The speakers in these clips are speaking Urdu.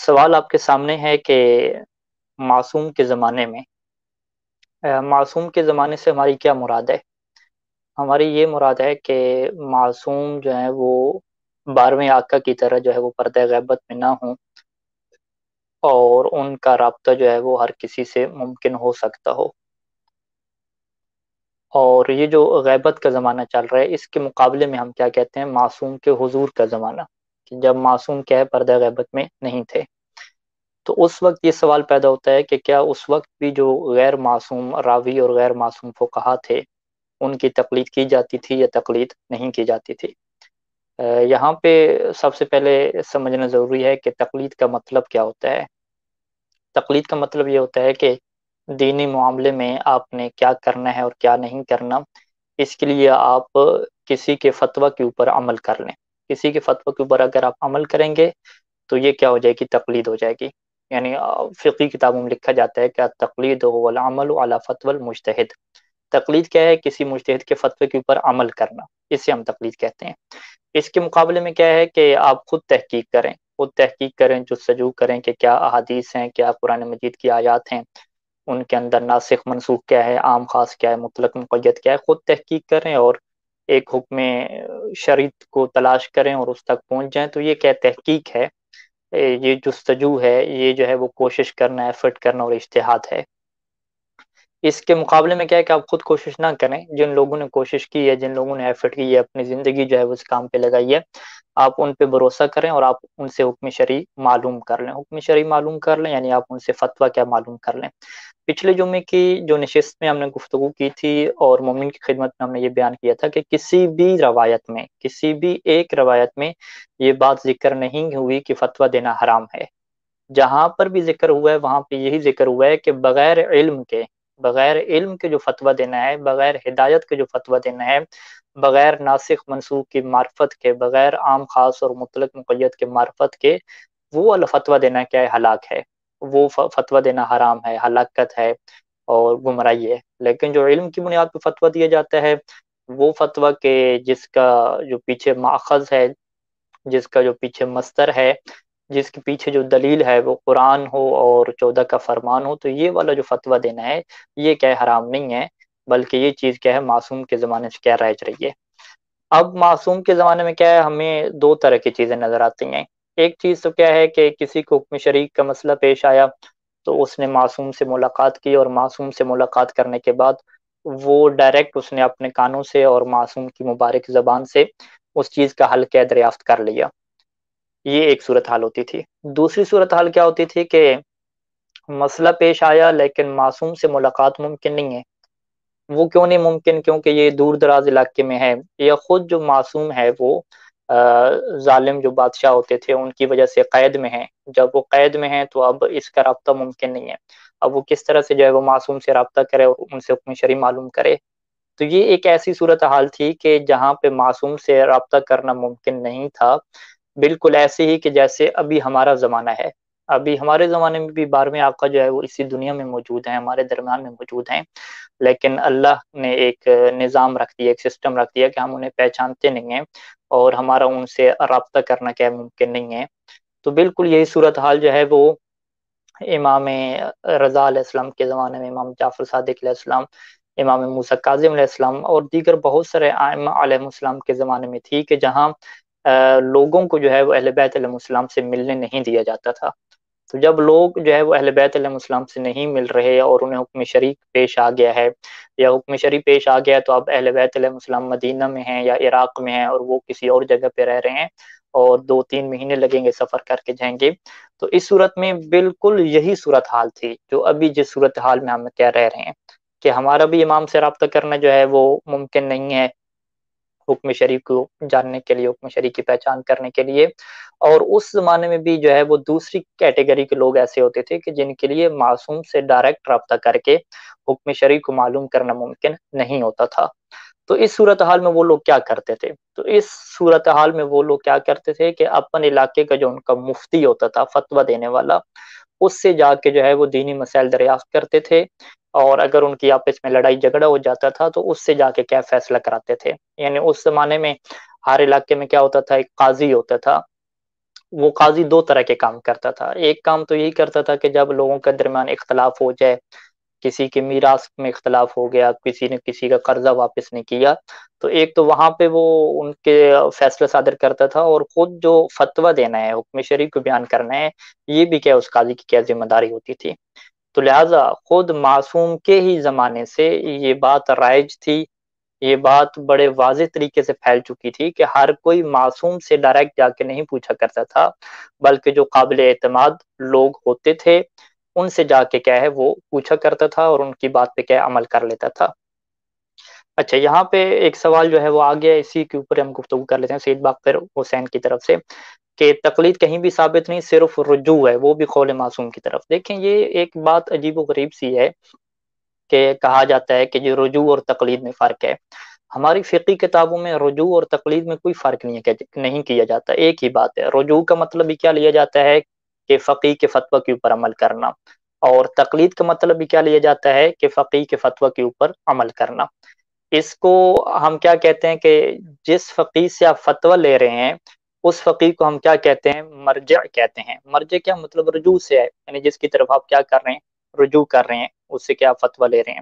سوال آپ کے سامنے ہے کہ معصوم کے زمانے میں معصوم کے زمانے سے ہماری کیا مراد ہے؟ ہماری یہ مراد ہے کہ معصوم جو ہے وہ 12ویں آقا کی طرح جو ہے وہ پردہ غیبت میں نہ ہوں، اور ان کا رابطہ جو ہے وہ ہر کسی سے ممکن ہو سکتا ہو۔ اور یہ جو غیبت کا زمانہ چل رہا ہے، اس کے مقابلے میں ہم کیا کہتے ہیں؟ معصوم کے حضور کا زمانہ، کہ جب معصوم کیا ہے پردہ غیبت میں نہیں تھے۔ تو اس وقت یہ سوال پیدا ہوتا ہے کہ کیا اس وقت بھی جو غیر معصوم راوی اور غیر معصوم فقہا تھے، ان کی تقلید کی جاتی تھی یا تقلید نہیں کی جاتی تھی؟ یہاں پہ سب سے پہلے سمجھنا ضروری ہے کہ تقلید کا مطلب کیا ہوتا ہے۔ تقلید کا مطلب یہ ہوتا ہے کہ دینی معاملے میں آپ نے کیا کرنا ہے اور کیا نہیں کرنا، اس کے لیے آپ کسی کے فتویٰ کے اوپر عمل کر لیں۔ کسی کے فتویٰ کے اوپر اگر آپ عمل کریں گے تو یہ کیا ہو جائے گی؟ تقلید ہو جائے گی۔ یعنی فقہی کتابوں میں لکھا جاتا ہے کہ التقلید هو العمل على فتوى المجتہد۔ تقلید کیا ہے؟ کسی مجتہد کے فتوے کے اوپر عمل کرنا، اسے ہم تقلید کہتے ہیں۔ اس کے مقابلے میں کیا ہے کہ آپ خود تحقیق کریں، خود تحقیق کریں، جستجو کریں کہ کیا احادیث ہیں، کیا قرآن مجید کی آیات ہیں، ان کے اندر ناسخ منسوخ کیا ہے، عام خاص کیا ہے، مطلق مقید کیا ہے۔ خود تحقیق کریں اور ایک حکم شریعت کو تلاش کریں اور اس تک پہنچ جائیں، تو یہ کیا تحقیق ہے، یہ جستجو ہے، یہ جو ہے وہ کوشش کرنا، ایفرٹ کرنا اور اجتہاد ہے۔ اس کے مقابلے میں کیا ہے کہ آپ خود کوشش نہ کریں۔ جن لوگوں نے کوشش کی ہے، جن لوگوں نے ایفرٹ کی ہے، اپنی زندگی جو ہے وہ اس کام پہ لگائی ہے، آپ ان پہ بھروسہ کریں اور آپ ان سے حکم شرعی معلوم کر لیں۔ حکم شرعی معلوم کر لیں یعنی آپ ان سے فتویٰ کیا معلوم کر لیں۔ پچھلے جمعے کی جو نشست میں ہم نے گفتگو کی تھی اور مومن کی خدمت میں ہم نے یہ بیان کیا تھا کہ کسی بھی روایت میں، کسی بھی ایک روایت میں یہ بات ذکر نہیں ہوئی کہ فتویٰ دینا حرام ہے۔ جہاں پر بھی ذکر ہوا ہے وہاں پہ یہی ذکر ہوا ہے کہ بغیر علم کے جو فتویٰ دینا ہے، بغیر ہدایت کے جو فتویٰ دینا ہے، بغیر ناسخ منسوخ کی معرفت کے، بغیر عام خاص اور مطلق مقید کے معرفت کے، وہ فتویٰ دینا کیا ہے؟ ہلاک ہے۔ وہ فتویٰ دینا حرام ہے، ہلاکت ہے اور گمراہی ہے۔ لیکن جو علم کی بنیاد پہ فتویٰ دیا جاتا ہے، وہ فتویٰ کہ جس کا جو پیچھے ماخذ ہے، جس کا جو پیچھے مصدر ہے، جس کے پیچھے جو دلیل ہے وہ قرآن ہو اور 14 کا فرمان ہو، تو یہ والا جو فتویٰ دینا ہے یہ کیا ہے؟ حرام نہیں ہے، بلکہ یہ چیز کیا ہے؟ معصوم کے زمانے سے کیا رائج رہی ہے۔ اب معصوم کے زمانے میں کیا ہے؟ ہمیں دو طرح کی چیزیں نظر آتی ہیں۔ ایک چیز تو کیا ہے کہ کسی کو حکم شریعت کا مسئلہ پیش آیا تو اس نے معصوم سے ملاقات کی، اور معصوم سے ملاقات کرنے کے بعد وہ ڈائریکٹ اس نے اپنے کانوں سے اور معصوم کی مبارک زبان سے اس چیز کا حل کیا دریافت کر لیا۔ یہ ایک صورتحال ہوتی تھی۔ دوسری صورتحال کیا ہوتی تھی کہ مسئلہ پیش آیا لیکن معصوم سے ملاقات ممکن نہیں ہے۔ وہ کیوں نہیں ممکن؟ کیونکہ یہ دور دراز علاقے میں ہے، یا خود جو معصوم ہے وہ ظالم جو بادشاہ ہوتے تھے ان کی وجہ سے قید میں ہیں۔ جب وہ قید میں ہیں تو اب اس کا رابطہ ممکن نہیں ہے۔ اب وہ کس طرح سے جو ہے وہ معصوم سے رابطہ کرے اور ان سے حکم شرعی معلوم کرے؟ تو یہ ایک ایسی صورتحال تھی کہ جہاں پہ معصوم سے رابطہ کرنا ممکن نہیں تھا، بالکل ایسے ہی کہ جیسے ابھی ہمارا زمانہ ہے۔ ابھی ہمارے زمانے میں بھی 12ویں آقا جو ہے وہ اسی دنیا میں موجود ہیں، ہمارے درمیان میں موجود ہیں، لیکن اللہ نے ایک نظام رکھ دیا، ایک سسٹم رکھ دیا کہ ہم انہیں پہچانتے نہیں ہیں اور ہمارا ان سے رابطہ کرنا کیا ممکن نہیں ہے۔ تو بالکل یہی صورتحال جو ہے وہ امام رضا علیہ السلام کے زمانے میں، امام جعفر صادق علیہ السلام، امام موسیٰ کاظم علیہ السلام اور دیگر بہت سارے ائمہ علیہ السلام کے زمانے میں تھی، کہ جہاں لوگوں کو جو ہے وہ اہل بیت علیہ السلام سے ملنے نہیں دیا جاتا تھا۔ تو جب لوگ جو ہے وہ اہل بیت علیہ السلام سے نہیں مل رہے اور انہیں حکم شرعی پیش آ گیا ہے، یا حکم شرعی پیش آ گیا تو اب اہل بیت علیہ السلام مدینہ میں ہیں یا عراق میں ہیں اور وہ کسی اور جگہ پہ رہ رہے ہیں، اور 2-3 مہینے لگیں گے سفر کر کے جائیں گے، تو اس صورت میں بالکل یہی صورتحال تھی جو ابھی جس صورتحال میں ہم کیا رہ رہے ہیں، کہ ہمارا بھی امام سے رابطہ کرنا جو ہے وہ ممکن نہیں ہے حکم شریع کو جاننے کے لیے، حکم شریع کی پہچان کرنے کے لیے۔ اور اس زمانے میں بھی جو ہے وہ دوسری کیٹیگری کے لوگ ایسے ہوتے تھے کہ جن کے لیے معصوم سے ڈائریکٹ رابطہ کر کے حکم شریع کو معلوم کرنا ممکن نہیں ہوتا تھا۔ تو اس صورتحال میں وہ لوگ کیا کرتے تھے؟ تو اس صورتحال میں وہ لوگ کیا کرتے تھے کہ اپنے علاقے کا جو ان کا مفتی ہوتا تھا، فتویٰ دینے والا، اس سے جا کے جو ہے وہ دینی مسائل دریافت کرتے تھے، اور اگر ان کی آپس میں لڑائی جھگڑا ہو جاتا تھا تو اس سے جا کے کیا فیصلہ کراتے تھے۔ یعنی اس زمانے میں ہر علاقے میں کیا ہوتا تھا؟ ایک قاضی ہوتا تھا، وہ قاضی دو طرح کے کام کرتا تھا. ایک کام تو یہی کرتا تھا کہ جب لوگوں کے درمیان اختلاف ہو جائے، کسی کے میراث میں اختلاف ہو گیا، کسی نے کسی کا قرضہ واپس نہیں کیا، تو ایک تو وہاں پہ وہ ان کے فیصلہ صادر کرتا تھا، اور خود جو فتویٰ دینا ہے، حکم شرعی کو بیان کرنا ہے، یہ بھی کیا اس قاضی کی کیا ذمہ داری ہوتی تھی. تو لہٰذا خود معصوم کے ہی زمانے سے یہ بات رائج تھی، یہ بات بڑے واضح طریقے سے پھیل چکی تھی کہ ہر کوئی معصوم سے ڈائریکٹ جا کے نہیں پوچھا کرتا تھا، بلکہ جو قابل اعتماد لوگ ہوتے تھے ان سے جا کے کیا ہے وہ پوچھا کرتا تھا، اور ان کی بات پہ کیا عمل کر لیتا تھا. اچھا، یہاں پہ ایک سوال جو ہے وہ آ گیا، اسی کے اوپر ہم گفتگو کر لیتے ہیں سید باقر حسین کی طرف سے، کہ تقلید کہیں بھی ثابت نہیں، صرف رجوع ہے، وہ بھی قول معصوم کی طرف. دیکھیں یہ ایک بات عجیب و غریب سی ہے کہ کہا جاتا ہے کہ جو رجوع اور تقلید میں فرق ہے. ہماری فقہی کتابوں میں رجوع اور تقلید میں کوئی فرق نہیں کیا جاتا، ایک ہی بات ہے. رجوع کا مطلب ہی کیا لیا جاتا ہے کہ فقیہ کے فتویٰ کے اوپر عمل کرنا، اور تقلید کا مطلب بھی کیا لیا جاتا ہے کہ فقیہ کے فتویٰ کے اوپر عمل کرنا. اس کو ہم کیا کہتے ہیں کہ جس فقیہ سے آپ فتویٰ لے رہے ہیں اس فقیہ کو ہم کیا کہتے ہیں؟ مرجع کہتے ہیں. مرجع کیا مطلب؟ رجوع سے ہے، یعنی جس کی طرف آپ کیا کر رہے ہیں؟ رجوع کر رہے ہیں، اس سے کیا فتویٰ لے رہے ہیں.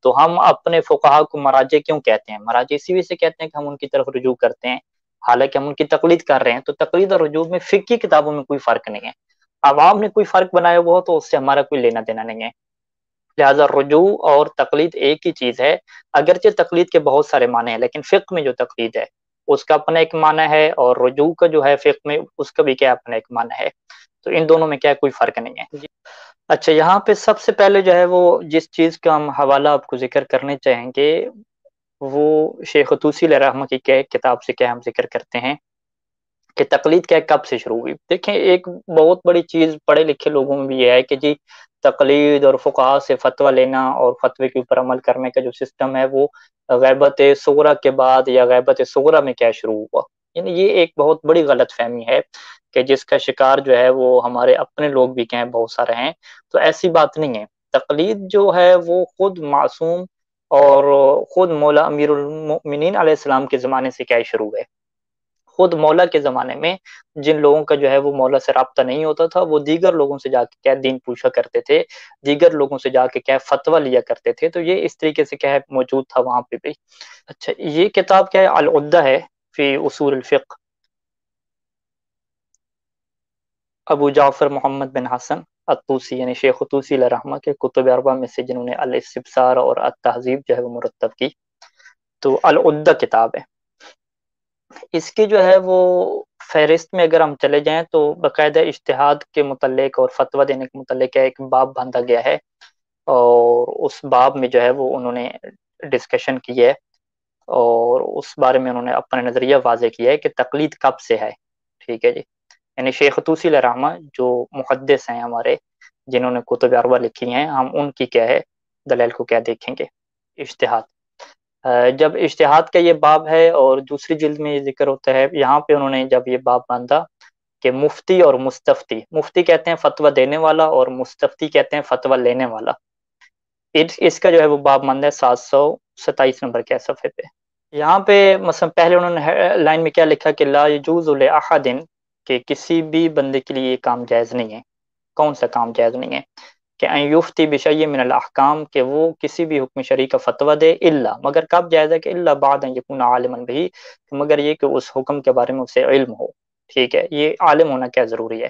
تو ہم اپنے فقہا کو مراجع کیوں کہتے ہیں؟ مراجع اسی وجہ سے کہتے ہیں کہ ہم ان کی طرف رجوع کرتے ہیں، حالانکہ ہم ان کی تقلید کر رہے ہیں. تو تقلید اور رجوع میں فقہی کتابوں میں کوئی فرق نہیں ہے. عوام نے کوئی فرق بنایا ہوا ہو تو اس سے ہمارا کوئی لینا دینا نہیں ہے. لہذا رجوع اور تقلید ایک ہی چیز ہے، اگرچہ تقلید کے بہت سارے معنی ہیں، لیکن فقہ میں جو تقلید ہے اس کا اپنا ایک معنی ہے، اور رجوع کا جو ہے فقہ میں اس کا بھی کیا اپنا ایک معنی ہے. تو ان دونوں میں کیا کوئی فرق نہیں ہے. اچھا، یہاں پہ سب سے پہلے جو ہے وہ جس چیز کا ہم حوالہ آپ کو ذکر کرنے چاہیں گے وہ شیخ طوسی علیہ رحمہ کی کتاب سے کیا ہم ذکر کرتے ہیں کہ تقلید کیا کب سے شروع ہوئی. دیکھیں ایک بہت بڑی چیز پڑھے لکھے لوگوں میں بھی یہ ہے کہ جی تقلید اور فقہا سے فتویٰ لینا اور فتوے کے اوپر عمل کرنے کا جو سسٹم ہے وہ غیبت صغریٰ کے بعد یا غیبت صغریٰ میں کیا شروع ہوا. یعنی یہ ایک بہت بڑی غلط فہمی ہے کہ جس کا شکار جو ہے وہ ہمارے اپنے لوگ بھی کہیں بہت سارے ہیں. تو ایسی بات نہیں ہے. تقلید جو ہے وہ خود معصوم اور خود مولا امیر المؤمنین علیہ السلام کے زمانے سے کیا شروع ہے. خود مولا کے زمانے میں جن لوگوں کا جو ہے وہ مولا سے رابطہ نہیں ہوتا تھا وہ دیگر لوگوں سے جا کے کیا دین پوچھا کرتے تھے، دیگر لوگوں سے جا کے کیا فتویٰ لیا کرتے تھے. تو یہ اس طریقے سے کیا ہے موجود تھا وہاں پہ بھی. اچھا، یہ کتاب کیا ہے؟ العدہ ہے فی اصول الفقہ، ابو جعفر محمد بن حسن الطوسی یعنی شیخ طوسی علیہ رحمہ کے کتب اربعہ میں سے جنہوں نے الاستبصار اور التہذیب جو ہے وہ مرتب کی. تو العدہ کتاب ہے. اس کی جو ہے وہ فہرست میں اگر ہم چلے جائیں تو باقاعدہ اجتہاد کے متعلق اور فتویٰ دینے کے متعلق ایک باب باندھا گیا ہے، اور اس باب میں جو ہے وہ انہوں نے ڈسکشن کی ہے، اور اس بارے میں انہوں نے اپنا نظریہ واضح کیا ہے کہ تقلید کب سے ہے. ٹھیک ہے جی. یعنی شیخ طوسی علیہ رحمہ جو محدث ہیں ہمارے، جنہوں نے کتب اربعہ لکھی ہیں، ہم ان کی کیا ہے دلیل کو کیا دیکھیں گے. اجتہاد، جب اجتہاد کا یہ باب ہے اور دوسری جلد میں یہ ذکر ہوتا ہے، یہاں پہ انہوں نے جب یہ باب باندھا کہ مفتی اور مستفتی، مفتی کہتے ہیں فتویٰ دینے والا اور مستفتی کہتے ہیں فتویٰ لینے والا. اس کا جو ہے وہ باب مند ہے 727 نمبر کے صفحے پہ. یہاں پہ مثلا پہلے انہوں نے لائن میں کیا لکھا کہ لا یجوز لأحد، کہ کسی بھی بندے کے لیے یہ کام جائز نہیں ہے. کون سا کام جائز نہیں ہے؟ کہ ان یفتی بشیء من الاحکام، کہ وہ کسی بھی حکم شرعی کا فتویٰ دے، الا، مگر کب جائز ہے؟ کہ الا بعد ان یکون عالما بہ، مگر یہ کہ اس حکم کے بارے میں اسے علم ہو. ٹھیک ہے، یہ عالم ہونا کیا ضروری ہے.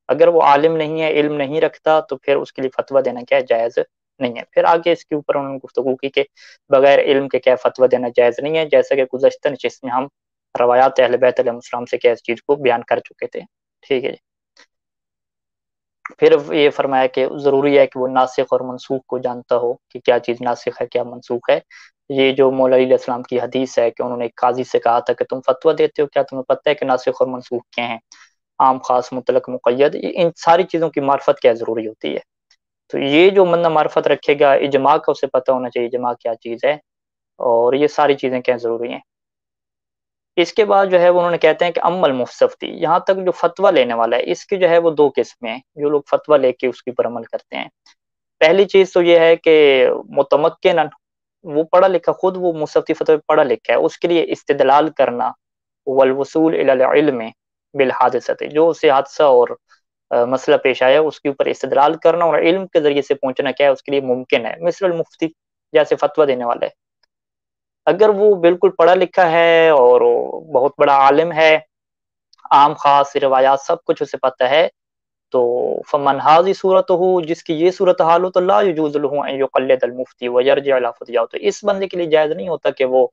اگر وہ عالم نہیں ہے، علم نہیں رکھتا، تو پھر اس کے لیے فتویٰ دینا کیا جائز نہیں ہے. پھر آگے اس کے اوپر انہوں نے گفتگو کی کہ بغیر علم کے کیا فتویٰ دینا جائز نہیں ہے، جیسا کہ گزشتہ نشست میں ہم روایات اہل بیت علیہ السلام سے کیا اس چیز کو بیان کر چکے تھے. ٹھیک ہے جی. پھر یہ فرمایا کہ ضروری ہے کہ وہ ناسخ اور منسوخ کو جانتا ہو کہ کیا چیز ناسخ ہے کیا منسوخ ہے. یہ جو مولا علیہ السلام کی حدیث ہے کہ انہوں نے ایک قاضی سے کہا تھا کہ تم فتویٰ دیتے ہو، کیا تمہیں پتہ ہے کہ ناسخ اور منسوخ کیا ہیں؟ عام، خاص، مطلق، مقید، ان ساری چیزوں کی معرفت کیا ضروری ہوتی ہے. تو یہ جو بندہ معرفت رکھے گا، اجماع کا اسے پتہ ہونا چاہیے اجماع کیا چیز ہے، اور یہ ساری چیزیں کیا ضروری ہیں. اس کے بعد جو ہے وہ انہوں نے کہتے ہیں کہ ام المستفتی، یہاں تک جو فتویٰ لینے والا ہے اس کی جو ہے وہ دو قسمیں ہیں جو لوگ فتویٰ لے کے اس کے اوپر عمل کرتے ہیں. پہلی چیز تو یہ ہے کہ متمکن، وہ پڑھا لکھا، خود وہ مستفتی فتوی پڑھا لکھا ہے، اس کے لیے استدلال کرنا، والوصول الی العلم، بالحادثت، جو اسے حادثہ اور مسئلہ پیش آیا اس کے اوپر استدلال کرنا اور علم کے ذریعے سے پہنچنا کیا ہے اس کے لیے ممکن ہے، مثل المفتی، جیسے فتویٰ دینے والا ہے، اگر وہ بالکل پڑھا لکھا ہے اور وہ بہت بڑا عالم ہے، عام خاص روایات سب کچھ اسے پتہ ہے، تو فمن حاضی صورت ہو، جس کی یہ صورت حال ہو تو لا یجوز له ان یقلد المفتی ویرجع الی فتویٰ، تو اس بندے کے لیے جائز نہیں ہوتا کہ وہ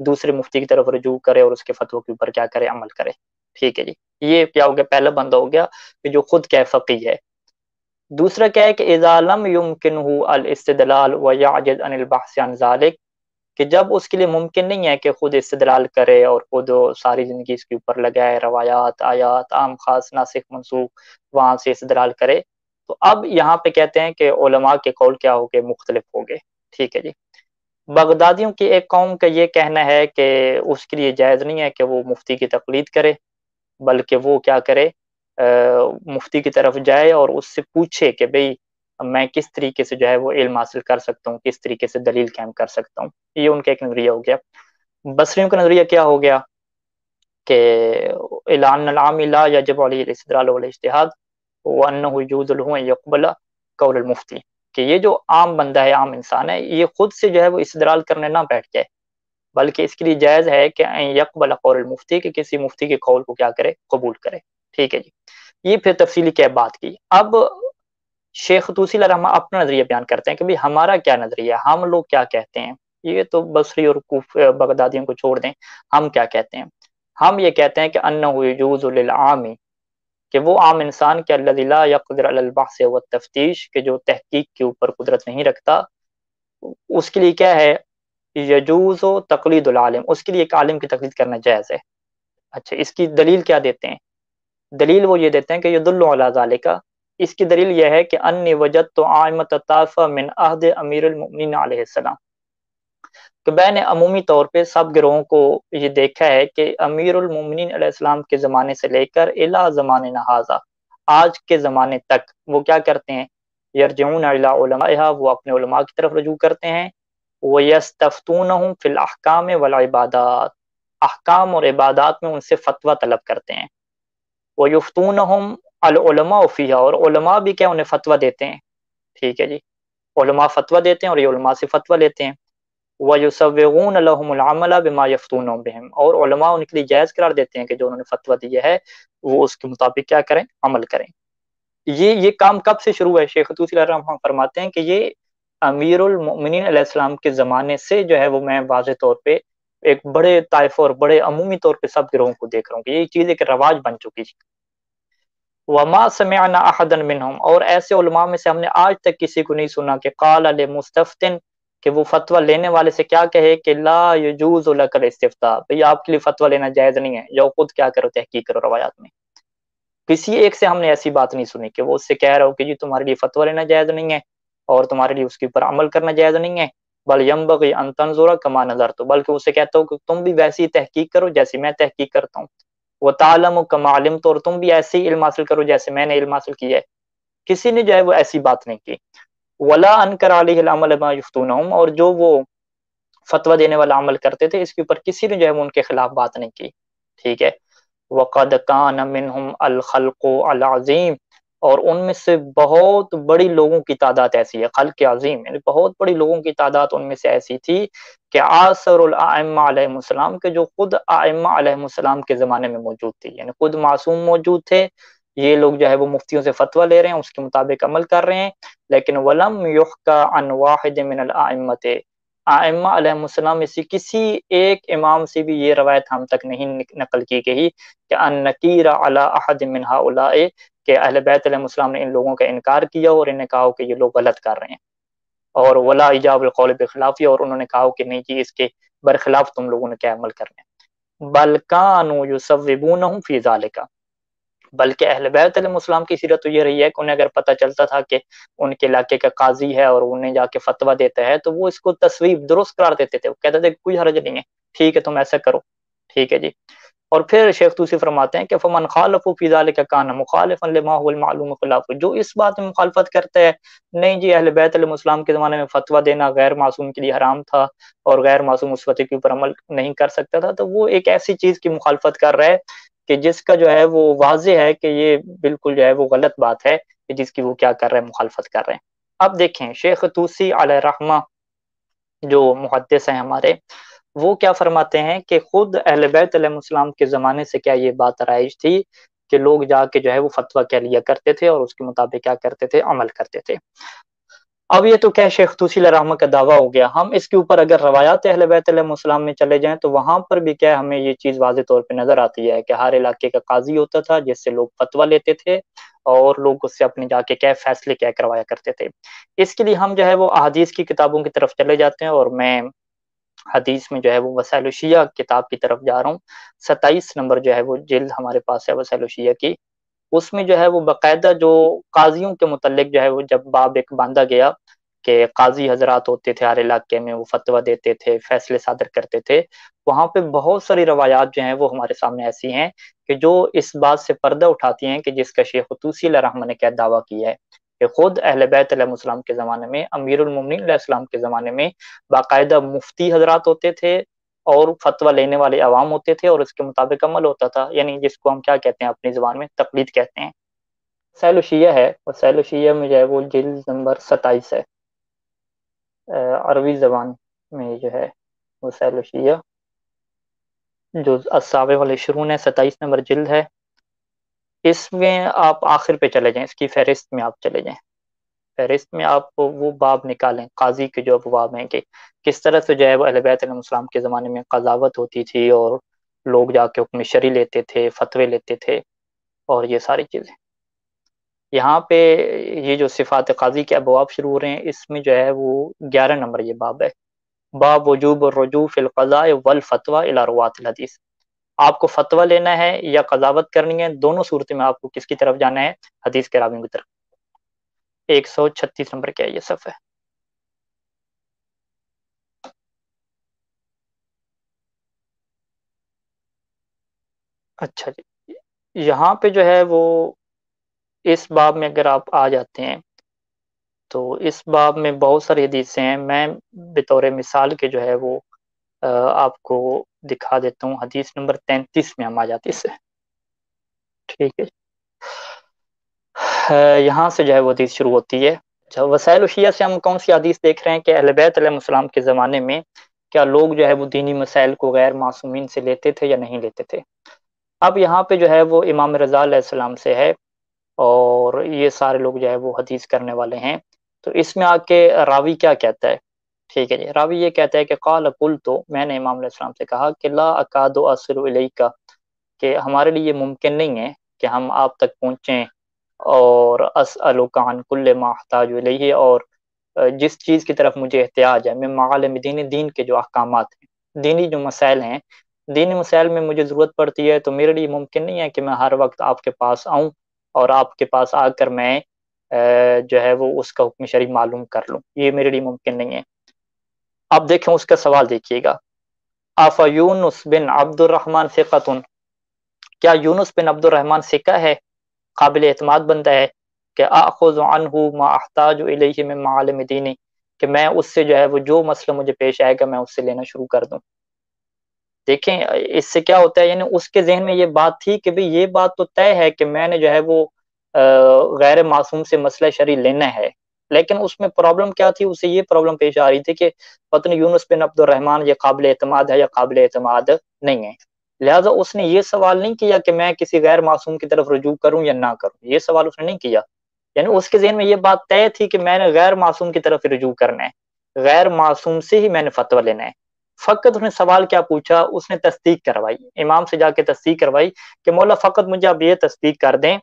دوسرے مفتی کی طرف رجوع کرے اور اس کے فتوی کے اوپر کیا کرے، عمل کرے. ٹھیک ہے جی، یہ کیا ہو گیا، پہلا بندہ ہو گیا کہ جو خود کیا فقیہ ہے. دوسرا کیا ہے کہ اذا لم يمكنه الاستدلال ويعجز عن البحث عن ذلك، کہ جب اس کے لیے ممکن نہیں ہے کہ خود استدلال کرے اور خود ساری زندگی اس کے اوپر لگائے، روایات، آیات، عام خاص، ناسخ منسوخ وہاں سے استدلال کرے، تو اب یہاں پہ کہتے ہیں کہ علماء کے قول کیا ہو گئے، مختلف ہو گئے. ٹھیک ہے جی، بغدادیوں کی ایک قوم کا یہ کہنا ہے کہ اس کے لیے جائز نہیں ہے کہ وہ مفتی کی تقلید کرے، بلکہ وہ کیا کرے، مفتی کی طرف جائے اور اس سے پوچھے کہ بھئی میں کس طریقے سے جو ہے وہ علم حاصل کر سکتا ہوں، کس طریقے سے دلیل قائم کر سکتا ہوں. یہ ان کا ایک نظریہ ہو گیا. بصریوں کا نظریہ کیا ہو گیا کہ اعلان العام لا یجب علیہ الاستدلال والاجتہاد وانہ یجوز له ان یقبل قول المفتی، کہ یہ جو عام بندہ ہے، عام انسان ہے، یہ خود سے جو ہے وہ استدلال کرنے نہ بیٹھ جائے، بلکہ اس کے لیے جائز ہے کہ ان یقبل قول المفتی، کہ کسی مفتی کے قول کو کیا کرے، قبول کرے. ٹھیک ہے جی، یہ پھر تفصیلی کیا بات کی. اب شیخ طوسی علیہ الرحمہ اپنا نظریہ بیان کرتے ہیں کہ بھی ہمارا کیا نظریہ ہے، ہم لوگ کیا کہتے ہیں. یہ تو بصری اور بغدادیوں کو چھوڑ دیں، ہم کیا کہتے ہیں. ہم یہ کہتے ہیں کہ انہ یجوز للعام، کہ وہ عام انسان کے الذی لا یقدر علی البحث والتفتیش، کہ جو تحقیق کے اوپر قدرت نہیں رکھتا، اس کے لیے کیا ہے، یجوز تقلید العالم، اس کے لیے ایک عالم کی تقلید کرنا جائز ہے. اچھا، اس کی دلیل کیا دیتے ہیں؟ دلیل وہ یہ دیتے ہیں کہ یدل علی ذالک، اس کی دلیل یہ ہے کہ انی وجدت عامۃ الطائفہ من عہد امیر المؤمنین علیہ السلام، کہ میں نے عمومی طور پہ سب گروہوں کو یہ دیکھا ہے کہ امیر المومنین علیہ السلام کے زمانے سے لے کر الی زماننا ھذا، آج کے زمانے تک وہ کیا کرتے ہیں، یرجعون الی علمائها، وہ اپنے علماء کی طرف رجوع کرتے ہیں، ویستفتونہم فی الاحکام والعبادات، احکام اور عبادات میں ان سے فتویٰ طلب کرتے ہیں، ویفتونہم العلماء فیہا، اور علماء بھی کیا انہیں فتویٰ دیتے ہیں. ٹھیک ہے جی، علماء فتویٰ دیتے ہیں اور یہ علماء سے فتویٰ لیتے ہیں. وَيُسَوِّغُونَ لَهُمُ الْعَمَلَ بِمَا يَفْتُونَ بِهِمْ، اور علماء ان کے لیے جائز قرار دیتے ہیں کہ جو انہوں نے فتویٰ دیا ہے وہ اس کے مطابق کیا کریں، عمل کریں. یہ کام کب سے شروع ہے؟ شیخ طوسی علیہ الرحمہ فرماتے ہیں کہ یہ امیر المؤمنین علیہ السلام کے زمانے سے جو ہے وہ میں واضح طور پہ ایک بڑے طائفہ اور بڑے عمومی طور پہ سب گروہوں کو دیکھ رہا ہوں کہ یہ چیز ایک رواج بن چکی ہے. وما سمعنا احدا منهم، اور ایسے علماء میں سے ہم نے آج تک کسی کو نہیں سنا کہ قال لمستفتن، کہ وہ فتویٰ لینے والے سے کیا کہے کہ لا یجوز لک الاستفتاء، بھئی آپ کے لیے فتویٰ لینا جائز نہیں ہے، جو خود کیا کرو، تحقیق کرو روایات میں. کسی ایک سے ہم نے ایسی بات نہیں سنی کہ وہ اس سے کہہ رہا ہو کہ جی تمہارے لیے فتویٰ لینا جائز نہیں ہے اور تمہارے لیے اس کے اوپر عمل کرنا جائز نہیں ہے، بل ینبغی ان تنظر کما نظرت، بلکہ اسے کہتا ہوں کہ تم بھی ویسی تحقیق کرو جیسے میں تحقیق کرتا ہوں، وتعلم کما علمت، اور تم بھی ایسے ہی علم حاصل کرو جیسے میں نے علم حاصل کیا ہے. کسی نے جو ہے وہ ایسی بات نہیں کی. ولا انکر علیہ العمل بما یفتونہم، اور جو وہ فتویٰ دینے والا عمل کرتے تھے اس کے اوپر کسی نے جو ہے وہ ان کے خلاف بات نہیں کی. ٹھیک ہے، وقد کان منہم الخلق العظیم، اور ان میں سے بہت بڑی لوگوں کی تعداد ایسی ہے، خلق عظیم یعنی بہت بڑی لوگوں کی تعداد ان میں سے ایسی تھی کہ عاصر الائمہ علیہم السلام، کے جو خود ائمہ علیہم السلام کے زمانے میں موجود تھی، یعنی خود معصوم موجود تھے، یہ لوگ جو ہے وہ مفتیوں سے فتویٰ لے رہے ہیں، اس کے مطابق عمل کر رہے ہیں، لیکن ولم یحکى عن واحد من الائمۃ، ائمہ علیہم السلام میں سے کسی ایک امام سے بھی یہ روایت ہم تک نہیں نقل کی گئی کہ ان نکیر علی احد من هؤلاء، کہ اہل بیت علیہ السلام نے ان لوگوں کا انکار کیا اور انہیں کہا کہ یہ لوگ غلط کر رہے ہیں، اور ولا ایجاب القول بخلاف، اور انہوں نے کہا کہ نہیں جی اس کے برخلاف تم لوگوں نے کیا عمل کرنا ہے. بل کانوا یصوبونہم فی ذلک، بلکہ اہل بیت علیہ السلام کی سیرت تو یہ رہی ہے کہ انہیں اگر پتہ چلتا تھا کہ ان کے علاقے کا قاضی ہے اور انہیں جا کے فتویٰ دیتا ہے تو وہ اس کو تصویب درست قرار دیتے تھے، وہ کہتے تھے کوئی حرج نہیں ہے، ٹھیک ہے تم ایسا کرو. ٹھیک ہے جی، اور پھر شیخ توسی فرماتے ہیں کہ فمن خالف فی ذلک کان مخالفا لما هو المعلوم خلاف، جو اس بات میں مخالفت کرتا ہے نہیں جی اہل بیت علیہ السلام کے زمانے میں فتویٰ دینا غیر معصوم کے لیے حرام تھا اور غیر معصوم اس فتوے کے اوپر عمل نہیں کر سکتا تھا، تو وہ ایک ایسی چیز کی مخالفت کر رہا ہے کہ جس کا جو ہے وہ واضح ہے کہ یہ بالکل جو ہے وہ غلط بات ہے کہ جس کی وہ کیا کر رہے ہیں، مخالفت کر رہے ہیں۔ اب دیکھیں شیخ طوسی علیہ رحمہ جو محدث ہیں ہمارے، وہ کیا فرماتے ہیں کہ خود اہل بیت علیہ السلام کے زمانے سے کیا یہ بات رائج تھی کہ لوگ جا کے جو ہے وہ فتویٰ کہہ لیا کرتے تھے اور اس کے مطابق کیا کرتے تھے، عمل کرتے تھے۔ اب یہ تو کیا شیخ طوسی علیہ رحمہ کا دعویٰ ہو گیا، ہم اس کے اوپر اگر روایات اہل بیت علیہ السلام میں چلے جائیں تو وہاں پر بھی کیا ہمیں یہ چیز واضح طور پہ نظر آتی ہے کہ ہر علاقے کا قاضی ہوتا تھا جس سے لوگ فتویٰ لیتے تھے اور لوگ اس سے اپنے جا کے کیا فیصلے کیا کروایا کرتے تھے۔ اس کے لیے ہم جو ہے وہ احادیث کی کتابوں کی طرف چلے جاتے ہیں، اور میں حدیث میں جو ہے وہ وسائل الشیعہ کتاب کی طرف جا رہا ہوں۔ 27 نمبر جو ہے وہ جلد ہمارے پاس ہے وسائل الشیعہ کی، اس میں جو ہے وہ باقاعدہ جو قاضیوں کے متعلق جو ہے وہ جب باب ایک باندھا گیا کہ قاضی حضرات ہوتے تھے ہر علاقے میں، وہ فتویٰ دیتے تھے، فیصلے صادر کرتے تھے، وہاں پہ بہت ساری روایات جو ہیں وہ ہمارے سامنے ایسی ہیں کہ جو اس بات سے پردہ اٹھاتی ہیں کہ جس کا شیخ طوسی علیہ رحمہ نے کیا دعویٰ کیا ہے کہ خود اہل بیت علیہ السلام کے زمانے میں، امیر المومنین علیہ السلام کے زمانے میں باقاعدہ مفتی حضرات ہوتے تھے اور فتویٰ لینے والے عوام ہوتے تھے اور اس کے مطابق عمل ہوتا تھا، یعنی جس کو ہم کیا کہتے ہیں اپنی زبان میں تقلید کہتے ہیں۔ وسائل الشیعہ ہے، وسائل الشیعہ میں جو ہے وہ جلد نمبر 27 ہے، عربی زبان میں جو ہے وسائل الشیعہ جو السابع والعشرون ہے، 27 نمبر جلد ہے۔ اس میں آپ آخر پہ چلے جائیں، اس کی فہرست میں آپ چلے جائیں، فہرست میں آپ وہ باب نکالیں قاضی کے جو ابواب ہیں کہ کس طرح سے جو ہے وہ اہل بیت علیہ السلام کے زمانے میں قضاوت ہوتی تھی اور لوگ جا کے حکم شرعی لیتے تھے، فتوے لیتے تھے اور یہ ساری چیزیں۔ یہاں پہ یہ جو صفات قاضی کے ابواب شروع ہو رہے ہیں، اس میں جو ہے وہ 11 نمبر یہ باب ہے، باب وجوب الرجوع فی القضاء والفتوى الى رواة الحدیث۔ آپ کو فتویٰ لینا ہے یا قضاوت کرنی ہے، دونوں صورت میں آپ کو کس کی طرف جانا ہے، حدیث کے راویوں کی طرف۔ 136 نمبر کیا ہے یہ صفحہ ہے۔ اچھا جی، یہاں پہ جو ہے وہ اس باب میں اگر آپ آ جاتے ہیں تو اس باب میں بہت ساری حدیثیں ہیں، میں بطور مثال کے جو ہے وہ آپ کو دکھا دیتا ہوں۔ حدیث نمبر 33 میں ہم آ جاتے ہیں، ٹھیک ہے۔ یہاں سے جو ہے وہ حدیث شروع ہوتی ہے۔ اچھا، وسائل الشیعہ سے ہم کون سی حدیث دیکھ رہے ہیں کہ اہل بیت علیہ السلام کے زمانے میں کیا لوگ جو ہے وہ دینی مسائل کو غیر معصومین سے لیتے تھے یا نہیں لیتے تھے۔ اب یہاں پہ جو ہے وہ امام رضا علیہ السلام سے ہے اور یہ سارے لوگ جو ہے وہ حدیث کرنے والے ہیں، تو اس میں آ کے راوی کیا کہتا ہے، ٹھیک ہے جی، راوی یہ کہتا ہے کہ قال قلت، میں نے امام علیہ السلام سے کہا کہ لا اکاد اصل الیک، کہ ہمارے لیے یہ ممکن نہیں ہے کہ ہم آپ تک پہنچیں، اور اسألک عن کل ما احتاج الیہ، اور جس چیز کی طرف مجھے احتیاج ہے، میں معالم دین کے جو احکامات ہیں، دینی جو مسائل ہیں، دینی مسائل میں مجھے ضرورت پڑتی ہے، تو میرے لیے ممکن نہیں ہے کہ میں ہر وقت آپ کے پاس آؤں اور آپ کے پاس آ کر میں جو ہے وہ اس کا حکم شرعی معلوم کر لوں، یہ میرے لیے ممکن نہیں ہے۔ اب دیکھیں اس کا سوال دیکھیے گا، آفا یونس بن عبد الرحمن ثقۃ، کیا یونس بن عبد الرحمن ثقہ ہے، قابل اعتماد بندہ ہے، کہ اخذ عنہ ما احتاج الیہ من معالم دینی، کہ میں اس سے جو ہے وہ جو مسئلہ مجھے پیش آئے گا میں اس سے لینا شروع کر دوں۔ دیکھیں اس سے کیا ہوتا ہے، یعنی اس کے ذہن میں یہ بات تھی کہ بھئی یہ بات تو طے ہے کہ میں نے جو ہے وہ غیر معصوم سے مسئلہ شرعی لینا ہے، لیکن اس میں پرابلم کیا تھی، اسے یہ پرابلم پیش آ رہی تھی کہ پتہ نہیں یونس بن عبد الرحمن یہ قابل اعتماد ہے یا قابل اعتماد نہیں ہے، لہٰذا اس نے یہ سوال نہیں کیا کہ میں کسی غیر معصوم کی طرف رجوع کروں یا نہ کروں، یہ سوال اس نے نہیں کیا، یعنی اس کے ذہن میں یہ بات طے تھی کہ میں نے غیر معصوم کی طرف رجوع کرنا ہے، غیر معصوم سے ہی میں نے فتویٰ لینا ہے۔ فقط اس نے سوال کیا پوچھا، اس نے تصدیق کروائی، امام سے جا کے تصدیق کروائی کہ مولا فقط مجھے آپ یہ تصدیق کر دیں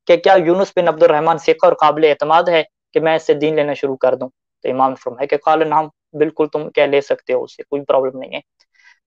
کہ کیا یونس بن عبد الرحمن ثقہ اور قابل اعتماد ہے کہ میں اس سے دین لینا شروع کر دوں، تو امام نے فرمایا کہ قال نعم، بالکل تم کیا لے سکتے ہو، اس سے کوئی پرابلم نہیں ہے۔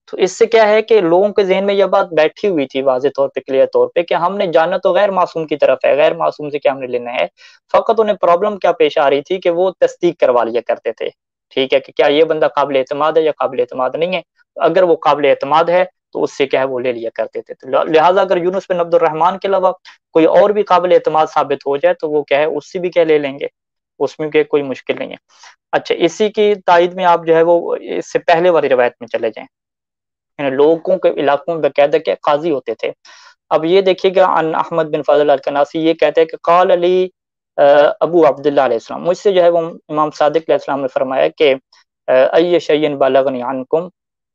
تو اس سے کیا ہے کہ لوگوں کے ذہن میں یہ بات بیٹھی ہوئی تھی واضح طور پہ، کلیئر طور پہ، کہ ہم نے جانا تو غیر معصوم کی طرف ہے، غیر معصوم سے کیا ہم نے لینا ہے، فقط انہیں پرابلم کیا پیش آ رہی تھی کہ وہ تصدیق کروا لیا کرتے تھے، ٹھیک ہے، کہ کیا یہ بندہ قابل اعتماد ہے یا قابل اعتماد نہیں ہے، اگر وہ قابل اعتماد ہے تو اس سے کیا ہے وہ لے لیا کرتے تھے. تو لہٰذا اگر یونس بن عبد الرحمن کے علاوہ کوئی اور بھی قابل اعتماد ثابت ہو جائے تو وہ کیا ہے اس سے بھی کیا لے لیں گے, اس میں کیا کوئی مشکل نہیں ہے. اچھا, اسی کی تائید میں آپ جو ہے وہ اس سے پہلے والی روایت میں چلے جائیں, یعنی لوگوں کے علاقوں میں باقاعدہ کیا قاضی ہوتے تھے. اب یہ دیکھیے گا ان احمد بن فضل الکناسی یہ کہتے ہیں کہ قال علی ابو عبداللہ علیہ السلام, مجھ سے جو ہے وہ امام صادق علیہ السلام نے فرمایا کہ ای شیء بلغنی عنکم,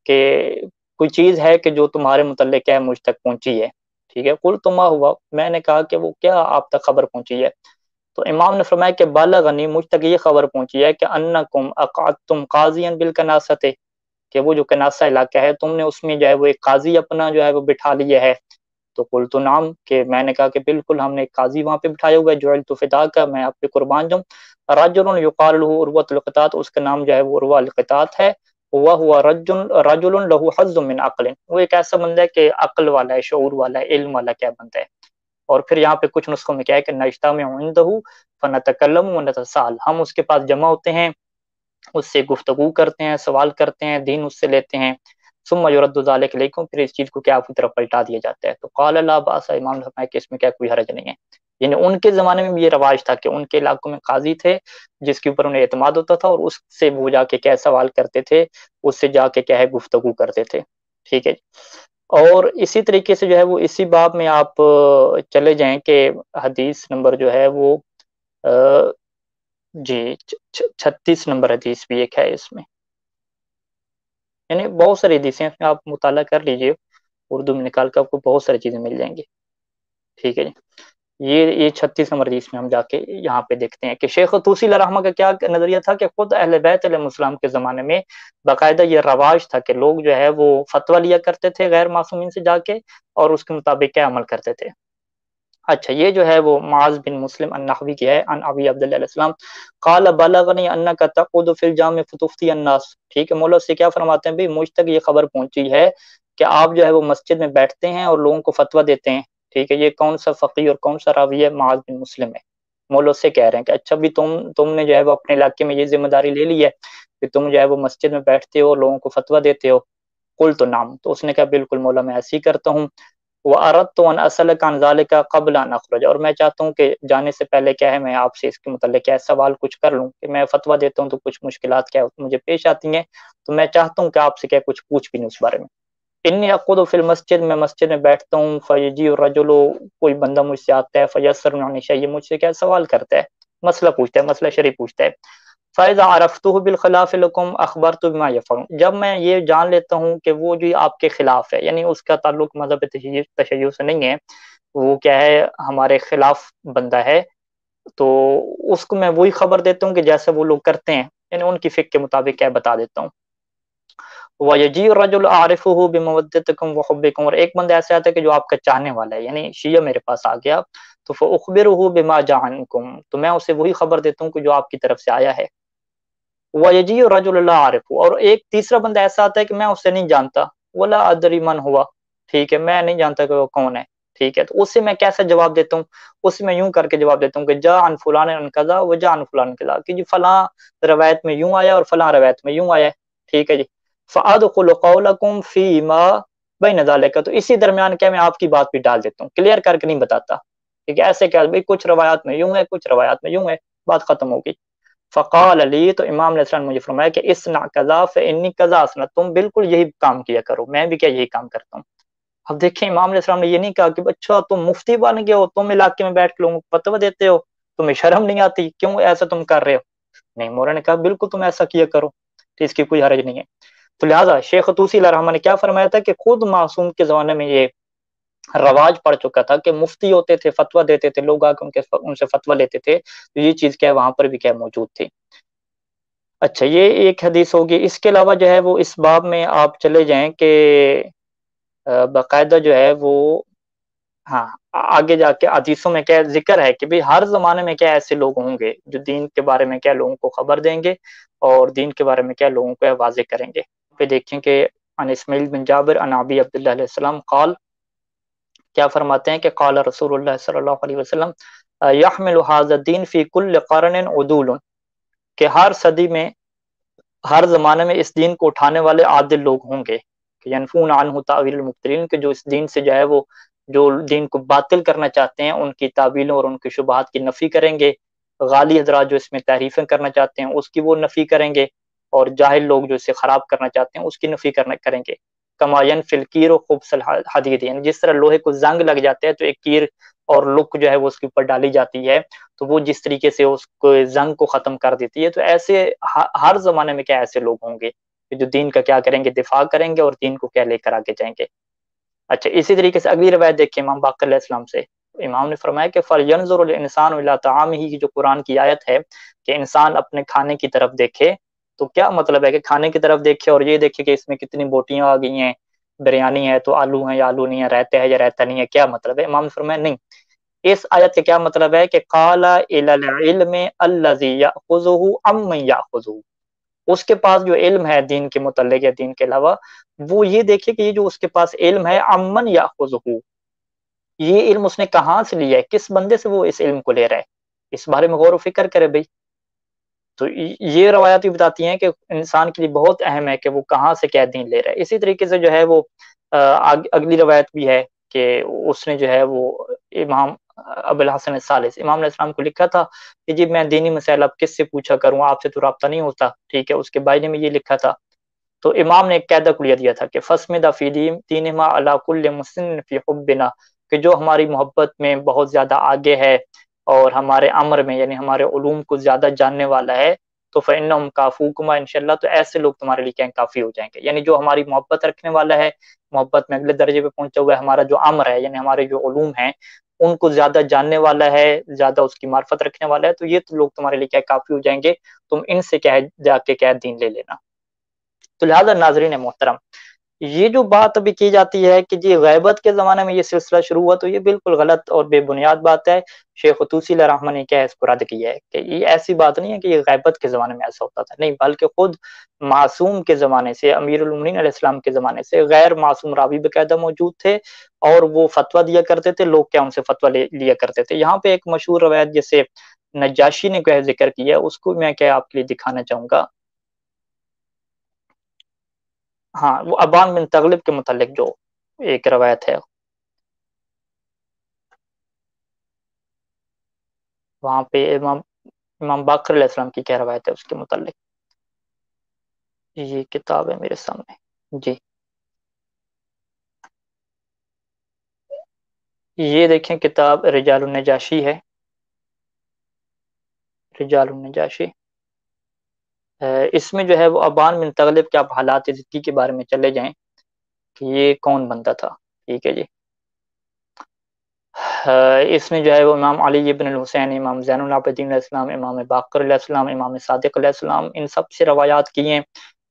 کہ کوئی چیز ہے کہ جو تمہارے متعلق ہے مجھ تک پہنچی ہے. ٹھیک ہے, قلت ما ہوا, میں نے کہا کہ وہ کیا آپ تک خبر پہنچی ہے. تو امام نے فرمایا کہ بلغنی, مجھ تک یہ خبر پہنچی ہے کہ انکم اقعدتم قاضیا بالکناسۃ, کہ وہ جو کناسہ علاقہ ہے تم نے اس میں جو ہے وہ ایک قاضی اپنا جو ہے وہ بٹھا لیا ہے. تو قلت نعم, کہ میں نے کہا کہ بالکل ہم نے ایک قاضی وہاں پہ بٹھایا ہوا ہے, جعلت فداک, میں آپ پہ قربان جاؤں. رجل یقال له عروۃ القطات, اس کا نام جو ہے وہ عروہ القطات ہے. وهو رجل له حظ من عقل, وہ ایک ایسا بندہ ہے کہ عقل والا ہے, شعور والا ہے, علم والا کیا بندہ ہے. اور پھر یہاں پہ کچھ نسخوں میں کیا ہے کہ نجتمع عنده فنتکلم ونتساءل, ہم اس کے پاس جمع ہوتے ہیں, اس سے گفتگو کرتے ہیں, سوال کرتے ہیں, دین اس سے لیتے ہیں. ثم يرد ذلك الیکم, پھر اس چیز کو کیا آپ کی طرف پلٹا دیا جاتا ہے. تو قال لا باس, امام نے فرمایا کہ اس میں کیا کوئی حرج نہیں ہے. یعنی ان کے زمانے میں بھی یہ رواج تھا کہ ان کے علاقوں میں قاضی تھے جس کے اوپر انہیں اعتماد ہوتا تھا, اور اس سے وہ جا کے کیا سوال کرتے تھے, اس سے جا کے کیا ہے گفتگو کرتے تھے. ٹھیک ہے جی. اور اسی طریقے سے جو ہے وہ اسی باب میں آپ چلے جائیں کہ حدیث نمبر جو ہے وہ جی 36 نمبر حدیث بھی ایک ہے اس میں, یعنی بہت ساری حدیثیں اس میں آپ مطالعہ کر لیجئے, اردو میں نکال کر آپ کو بہت ساری چیزیں مل جائیں گی. ٹھیک ہے جی. یہ 36 نمبر حدیث میں ہم جا کے یہاں پہ دیکھتے ہیں کہ شیخ طوسی علیہ رحمہ کا کیا نظریہ تھا کہ خود اہل بیت علیہ السلام کے زمانے میں باقاعدہ یہ رواج تھا کہ لوگ جو ہے وہ فتویٰ لیا کرتے تھے غیر معصومین سے جا کے, اور اس کے مطابق کیا عمل کرتے تھے. اچھا, یہ جو ہے وہ معاذ بن مسلم النحوی کی ہے, ان ابی عبداللہ علیہ السلام قال بلغنی انک تقعد فی الجامع فتفتی الناس. ٹھیک ہے, مولا سے کیا فرماتے ہیں, بھئی مجھ تک یہ خبر پہنچی ہے کہ آپ جو ہے وہ مسجد میں بیٹھتے ہیں اور لوگوں کو فتویٰ دیتے ہیں. ٹھیک ہے, یہ کون سا فقیہ اور کون سا راوی ہے, معاذ بن مسلم ہے. مولا سے کہہ رہے ہیں کہ اچھا بھی تم نے جو ہے وہ اپنے علاقے میں یہ ذمہ داری لے لی ہے کہ تم جو ہے وہ مسجد میں بیٹھتے ہو اور لوگوں کو فتویٰ دیتے ہو. قلت نعم, تو اس نے کہا بالکل مولا میں ایسے ہی کرتا ہوں. وَأَرَدْتُ أَنْ أَسْأَلَكَ عَنْ ذَلِكَ قَبْلَ أَنْ أَخْرُجَ, اور میں چاہتا ہوں کہ جانے سے پہلے کیا ہے میں آپ سے اس کے متعلق کیا سوال کچھ کر لوں, کہ میں فتویٰ دیتا ہوں تو کچھ مشکلات کیا مجھے پیش آتی ہیں, تو میں چاہتا ہوں کہ آپ سے کیا کچھ پوچھ بھی لوں اس بارے میں. انی اقعد فی المسجد, میں مسجد میں بیٹھتا ہوں, فیجی الرجل, کوئی بندہ مجھ سے آتا ہے, فیسرنی عن شیء, مجھ سے کیا سوال کرتا ہے, مسئلہ پوچھتا ہے, مسئلہ شرعی پوچھتا ہے. فَإِذَا عَرَفْتُهُ بِالْخِلَافِ لَكُمْ أَخْبَرْتُ بِمَا يَفْعَلُ, جب میں یہ جان لیتا ہوں کہ وہ جو آپ کے خلاف ہے, یعنی اس کا تعلق مذہب تشیع سے نہیں ہے, وہ کیا ہے ہمارے خلاف بندہ ہے, تو اس کو میں وہی خبر دیتا ہوں کہ جیسے وہ لوگ کرتے ہیں, یعنی ان کی فقہ کے مطابق کیا بتا دیتا ہوں. وَيَجِيءُ الرَّجُلُ أَعْرِفُهُ بِمَوَدَّتِكُمْ وَحُبِّكُمْ, اور ایک بندہ ایسا آتا ہے کہ جو آپ کا چاہنے والا ہے, یعنی شیعہ میرے پاس آ گیا, تو فَأُخْبِرُهُ بِمَا جَاءَ عَنْكُمْ, تو میں اسے وہی خبر دیتا ہوں کہ جو آپ کی طرف سے آیا ہے. وَيَجِيءُ الرَّجُلُ لَا أَعْرِفُهُ, اور ایک تیسرا بندہ ایسا آتا ہے کہ میں اسے نہیں جانتا, وَلَا أَدْرِي مَنْ هُوَ, ٹھیک ہے, میں نہیں جانتا کہ وہ کون ہے. ٹھیک ہے, تو اس سے میں کیسا جواب دیتا ہوں, اس میں یوں کر کے جواب دیتا ہوں کہ جاء عن فلان عن کذا وجاء عن فلان کذا, کہ جی فلاں روایت میں یوں آیا اور فلاں روایت میں یوں آیا. ٹھیک ہے جی. فَأَدْخُلُ قَوْلَكُمْ فِي مَا بَيْنَ ذَلِكَ, تو اسی درمیان کیا میں آپ کی بات بھی ڈال دیتا ہوں, کلیئر کر کے نہیں بتاتا. ٹھیک ہے, ایسے کیا بھئی کچھ روایات میں یوں ہے, کچھ روایات میں یوں ہے, بات ختم ہوگی. فقال علی, تو امام علیہ السلام نے مجھے فرمایا کہ اصنع کذا فإنی کذا اصنع, تم بالکل یہی کام کیا کرو, میں بھی کیا یہی کام کرتا ہوں. اب دیکھیں امام علیہ السلام نے یہ نہیں کہا کہ اچھا تم مفتی بن گئے ہو, تم علاقے میں بیٹھ کے لوگوں کو فتویٰ دیتے ہو, تمہیں شرم نہیں آتی, کیوں ایسا تم کر رہے ہو. نہیں, مولا نے کہا بالکل تم ایسا کیا کرو, تو اس کی کوئی حرج نہیں ہے. تو لہٰذا شیخ طوسی علیہ رحمہ نے کیا فرمایا تھا کہ خود معصوم کے زمانے میں یہ رواج پڑ چکا تھا کہ مفتی ہوتے تھے, فتویٰ دیتے تھے, لوگ آ کے ان سے فتویٰ لیتے تھے, تو یہ چیز کیا وہاں پر بھی کیا موجود تھی. اچھا, یہ ایک حدیث ہوگی. اس کے علاوہ جو ہے وہ اس باب میں آپ چلے جائیں کہ باقاعدہ جو ہے وہ ہاں آگے جا کے حدیثوں میں کیا ذکر ہے کہ بھی ہر زمانے میں کیا ایسے لوگ ہوں گے جو دین کے بارے میں کیا لوگوں کو خبر دیں گے اور دین کے بارے میں کیا لوگوں کو واضح کریں گے. پہ دیکھیں کہ عن اسماعیل بن جابر عن ابی عبداللہ علیہ السلام قال, کیا فرماتے ہیں کہ قال رسول اللہ صلی اللہ علیہ وسلم یحمل ھذا الدین فی کل قرن عدول, کہ ہر صدی میں, ہر زمانے میں اس دین کو اٹھانے والے عادل لوگ ہوں گے. کہ ینفون عنہ تعویل المبتلین، کہ جو اس دین سے جو ہے وہ جو دین کو باطل کرنا چاہتے ہیں ان کی تعویلوں اور ان کی شبہات کی نفی کریں گے، غالی حضرات جو اس میں تحریفیں کرنا چاہتے ہیں اس کی وہ نفی کریں گے، اور جاہل لوگ جو اسے خراب کرنا چاہتے ہیں اس کی نفی کریں گے۔ کما ينفی الکیر خبث الحدید، یعنی جس طرح لوہے کو زنگ لگ جاتا ہے تو ایک کیر اور لک جو ہے وہ اس کے اوپر ڈالی جاتی ہے تو وہ جس طریقے سے اس کو زنگ کو ختم کر دیتی ہے، تو ایسے ہر زمانے میں کیا ایسے لوگ ہوں گے کہ جو دین کا کیا کریں گے، دفاع کریں گے اور دین کو کیا لے کر آگے جائیں گے۔ اچھا، اسی طریقے سے اگلی روایت دیکھیں امام باقر علیہ السلام سے، امام نے فرمایا کہ فَلْيَنْظُرُ الْإِنسَانُ إِلَىٰ طَعَامِهِ، کی جو قرآن کی آیت ہے کہ انسان اپنے کھانے کی طرف دیکھے، تو کیا مطلب ہے کہ کھانے کی طرف دیکھے اور یہ دیکھے کہ اس میں کتنی بوٹیاں آ گئی ہیں، بریانی ہے تو آلو ہیں یا آلو نہیں ہے، رہتا ہے یا رہتا نہیں ہے، کیا مطلب ہے؟ امام نے فرمایا نہیں، اس آیت کا کیا مطلب ہے کہ قَالَ إِلَى الْعِلْمِ الَّذِي يَأْخُذُهُ عَمَّن يَأْخُذُهُ، اس کے پاس جو علم ہے دین کے متعلق یا دین کے علاوہ، وہ یہ دیکھے کہ یہ جو اس کے پاس علم ہے عَمَّن يَأْخُذُهُ، یہ علم اس نے کہاں سے لیا ہے، کس بندے سے وہ اس علم کو لے رہا ہے، اس بارے میں غور و فکر کرے بھائی۔ تو یہ روایات بھی بتاتی ہیں کہ انسان کے لیے بہت اہم ہے کہ وہ کہاں سے کیا دین لے رہا ہے۔ اسی طریقے سے جو ہے وہ اگلی روایت بھی ہے کہ اس نے جو ہے وہ امام ابو الحسن الثالث امام علیہ السلام کو لکھا تھا کہ جی میں دینی مسائل اب کس سے پوچھا کروں، آپ سے تو رابطہ نہیں ہوتا، ٹھیک ہے، اس کے بارے میں یہ لکھا تھا۔ تو امام نے ایک قاعدہ کلیہ دیا تھا کہ فَاسْمِدَ فِي دِينِهِمَا عَلَىٰ كُلِّ مُحْسِنٍ فِي حُبِّنَا، کہ جو ہماری محبت میں بہت زیادہ آگے ہے اور ہمارے امر میں یعنی ہمارے علوم کو زیادہ جاننے والا ہے، تو فَإِنَّهُمْ كَافُوكُمَا انشاءاللہ، تو ایسے لوگ تمہارے لیے کیا کافی ہو جائیں گے، یعنی جو ہماری محبت رکھنے والا ہے، محبت میں اگلے درجے پہ پہنچا ہوا ہے، ہمارا جو امر ہے یعنی ہمارے جو علوم ہیں ان کو زیادہ جاننے والا ہے، زیادہ اس کی معرفت رکھنے والا ہے، تو یہ تو لوگ تمہارے لیے کیا کافی ہو جائیں گے، تم ان سے کیا جا کے کیا دین لے لینا۔ تو لہذا ناظرین محترم، یہ جو بات ابھی کی جاتی ہے کہ جی غیبت کے زمانے میں یہ سلسلہ شروع ہوا، تو یہ بالکل غلط اور بے بنیاد بات ہے۔ شیخ طوسی علیہ رحمہ نے کیا ہے اس کو رد کیا ہے کہ یہ ایسی بات نہیں ہے کہ یہ غیبت کے زمانے میں ایسا ہوتا تھا، نہیں، بلکہ خود معصوم کے زمانے سے، امیر المومنین علیہ السلام کے زمانے سے غیر معصوم راوی باقاعدہ موجود تھے اور وہ فتویٰ دیا کرتے تھے، لوگ کیا ان سے فتویٰ لیا کرتے تھے۔ یہاں پہ ایک مشہور روایت جیسے نجاشی نے کیا ذکر کیا ہے، اس کو میں کیا آپ کے لیے دکھانا چاہوں گا۔ ہاں، وہ ابان بن تغلب کے متعلق جو ایک روایت ہے، وہاں پہ امام باقر علیہ السلام کی کیا روایت ہے اس کے متعلق، یہ کتاب ہے میرے سامنے جی، یہ دیکھیں کتاب رجال النجاشی ہے، رجال النجاشی، اس میں جو ہے وہ ابان بن تغلب کے آپ حالات زندگی کے بارے میں چلے جائیں کہ یہ کون بندہ تھا، ٹھیک ہے جی۔ اس میں جو ہے وہ امام علی بن الحسین، امام زین العابدین علیہ السلام، امام باقر علیہ السلام، امام صادق علیہ السلام، ان سب سے روایات کی ہیں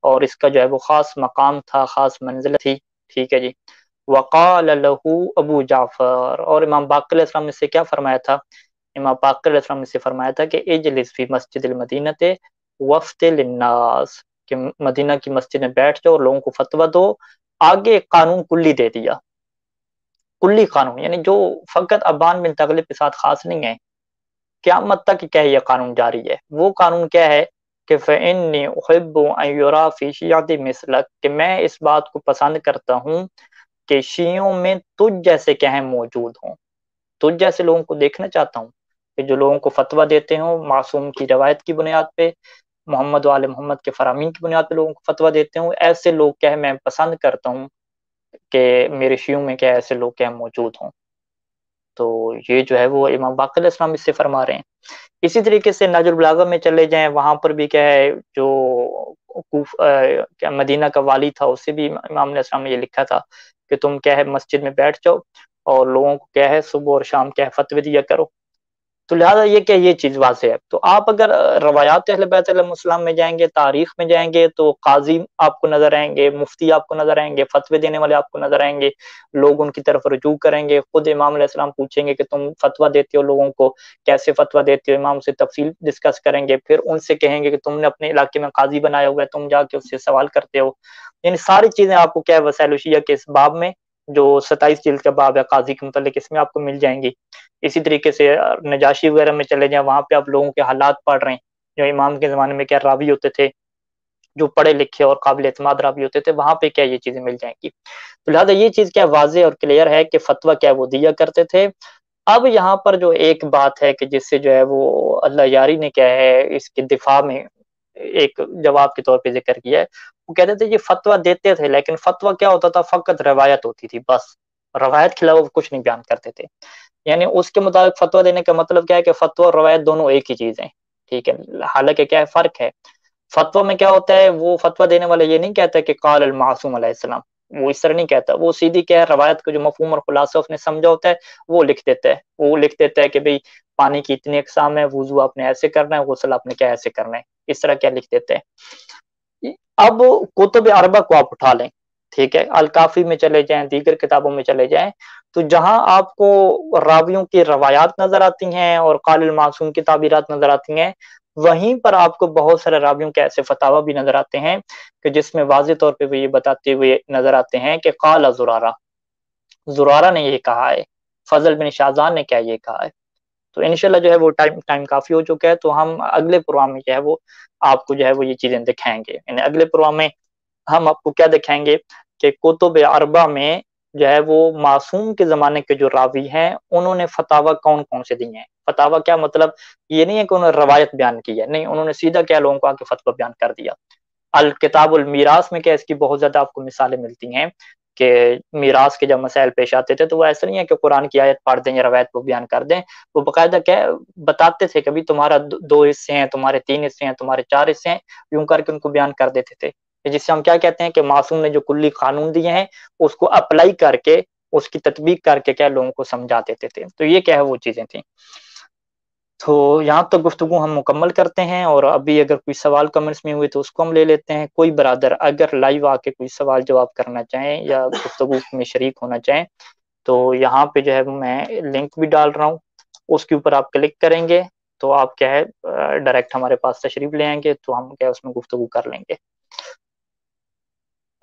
اور اس کا جو ہے وہ خاص مقام تھا، خاص منزل تھی، ٹھیک ہے جی۔ وقال له ابو جعفر، اور امام باقر علیہ السلام نے سے کیا فرمایا تھا، امام باقر علیہ السلام نے سے فرمایا تھا کہ اجلس فی مسجد المدینہ وفت للناس، کہ مدینہ کی مسجد میں بیٹھ جاؤ اور لوگوں کو فتویٰ دو۔ آگے ایک قانون کلی دے دیا، کلی قانون، یعنی جو فقط ابان بن تغلب کے ساتھ خاص نہیں ہے، قیامت تک کیا یہ قانون جاری ہے۔ وہ قانون کیا ہے کہ فإنی احب ان یری فی شیعتی مثلک، کہ میں اس بات کو پسند کرتا ہوں کہ شیعوں میں تجھ جیسے کیا ہیں موجود ہوں، تجھ جیسے لوگوں کو دیکھنا چاہتا ہوں کہ جو لوگوں کو فتویٰ دیتے ہوں معصوم کی روایت کی بنیاد پہ، محمد و آل محمد کے فرامین کی بنیاد پہ لوگوں کو فتویٰ دیتے ہوں، ایسے لوگ کیا ہے میں پسند کرتا ہوں کہ میرے شیعوں میں کیا ایسے لوگ کیا موجود ہوں۔ تو یہ جو ہے وہ امام باقر علیہ السلام اس سے فرما رہے ہیں۔ اسی طریقے سے نہج البلاغہ میں چلے جائیں، وہاں پر بھی کیا ہے جو کیا مدینہ کا والی تھا اس سے بھی امام علیہ السلام نے یہ لکھا تھا کہ تم کیا ہے مسجد میں بیٹھ جاؤ اور لوگوں کو کیا ہے صبح اور شام کیا ہے فتوی دیا کرو۔ تو لہٰذا یہ کہ یہ چیز واضح ہے۔ تو آپ اگر روایات اہل بیت علیہ السلام میں جائیں گے، تاریخ میں جائیں گے، تو قاضی آپ کو نظر آئیں گے، مفتی آپ کو نظر آئیں گے، فتوی دینے والے آپ کو نظر آئیں گے، لوگ ان کی طرف رجوع کریں گے، خود امام علیہ السلام پوچھیں گے کہ تم فتویٰ دیتے ہو لوگوں کو، کیسے فتویٰ دیتے ہو، امام سے تفصیل ڈسکس کریں گے، پھر ان سے کہیں گے کہ تم نے اپنے علاقے میں قاضی بنایا ہوا ہے، تم جا کے اس سے سوال کرتے ہو۔ یعنی ساری چیزیں آپ کو کیا ہے وسائل الشیعہ کے اس باب میں، جو 27 جلد کا باب ہے قاضی کے متعلق، اس میں آپ کو مل جائیں گی۔ اسی طریقے سے نجاشی وغیرہ میں چلے جائیں، وہاں پہ آپ لوگوں کے حالات پڑھ رہے ہیں، جو امام کے زمانے میں کیا راوی ہوتے تھے، جو پڑھے لکھے اور قابل اعتماد راوی ہوتے تھے وہاں پہ کیا یہ چیزیں مل جائیں گی. تو لہٰذا یہ چیز کیا واضح اور کلیئر ہے کہ فتویٰ کیا وہ دیا کرتے تھے. اب یہاں پر جو ایک بات ہے کہ جس سے جو ہے وہ اللہ یاری نے کیا ہے اس کے دفاع میں ایک جواب کے طور پہ ذکر کیا ہے. وہ کہتے تھے یہ فتویٰ دیتے تھے لیکن فتویٰ کیا ہوتا تھا, فقط روایت ہوتی تھی بس, روایت کے علاوہ وہ کچھ نہیں بیان کرتے تھے. یعنی اس کے مطابق فتویٰ دینے کا مطلب کیا ہے کہ فتویٰ اور روایت دونوں ایک ہی چیز ہیں, ٹھیک ہے. حالانکہ کیا ہے فرق ہے, فتویٰ میں کیا ہوتا ہے, وہ فتویٰ دینے والے یہ نہیں کہتا کہ قال المعصوم علیہ السلام, وہ اس طرح نہیں کہتا, وہ سیدھی کیا ہے روایت کا جو مفہوم اور خلاصہ اس نے سمجھا ہوتا ہے وہ لکھ دیتا ہے. وہ لکھ دیتا ہے کہ بھئی پانی کی اتنی اقسام ہے, وضو آپ نے ایسے کرنا ہے, غسل آپ نے کیا ایسے کرنا ہے, اس طرح کیا لکھ دیتے ہیں. اب کتب اربع کو آپ اٹھا لیں, ٹھیک ہے, الکافی میں چلے جائیں, دیگر کتابوں میں چلے جائیں, تو جہاں آپ کو راویوں کی روایات نظر آتی ہیں اور قال المعصوم کی تعبیرات نظر آتی ہیں, وہیں پر آپ کو بہت سارے راویوں کے ایسے فتاوی بھی نظر آتے ہیں کہ جس میں واضح طور پہ وہ یہ بتاتے ہوئے نظر آتے ہیں کہ قال زرارہ, زرارہ نے یہ کہا ہے, فضل بن شاذان نے کیا یہ کہا ہے. تو انشاءاللہ جو ہے وہ ٹائم کافی ہو چکا ہے, تو ہم اگلے پروگرام میں جو ہے وہ آپ کو جو ہے وہ یہ چیزیں دکھائیں گے. یعنی اگلے پروگرام میں ہم آپ کو کیا دکھائیں گے کہ کتب اربع میں جو ہے وہ معصوم کے زمانے کے جو راوی ہیں انہوں نے فتاوی کون کون سے دیے ہیں. فتاوی کیا مطلب یہ نہیں ہے کہ انہوں نے روایت بیان کی ہے, نہیں, انہوں نے سیدھا کیا لوگوں کو آ کے فتویٰ بیان کر دیا. الکتاب المیراث میں کیا اس کی بہت زیادہ آپ کو مثالیں ملتی ہیں کہ میراث کے جب مسائل پیش آتے تھے تو وہ ایسا نہیں ہے کہ قرآن کی آیت پڑھ دیں یا روایت کو بیان کر دیں, وہ باقاعدہ کیا بتاتے تھے, کبھی تمہارا 2 حصے ہیں, تمہارے 3 حصے ہیں, تمہارے 4 حصے ہیں, یوں کر کے ان کو بیان کر دیتے تھے. جس سے ہم کیا کہتے ہیں کہ معصوم نے جو کلی قانون دیے ہیں اس کو اپلائی کر کے, اس کی تطبیق کر کے کیا لوگوں کو سمجھا دیتے تھے. تو یہ کیا ہے وہ چیزیں تھیں. تو یہاں تک گفتگو ہم مکمل کرتے ہیں, اور ابھی اگر کوئی سوال کمنٹس میں ہوئے تو اس کو ہم لے لیتے ہیں. کوئی برادر اگر لائیو آ کے کوئی سوال جواب کرنا چاہیں یا گفتگو میں شریک ہونا چاہیں تو یہاں پہ جو ہے میں لنک بھی ڈال رہا ہوں, اس کے اوپر آپ کلک کریں گے تو آپ کیا ہے ڈائریکٹ ہمارے پاس تشریف لے آئیں گے, تو ہم کیا اس میں گفتگو کر لیں گے.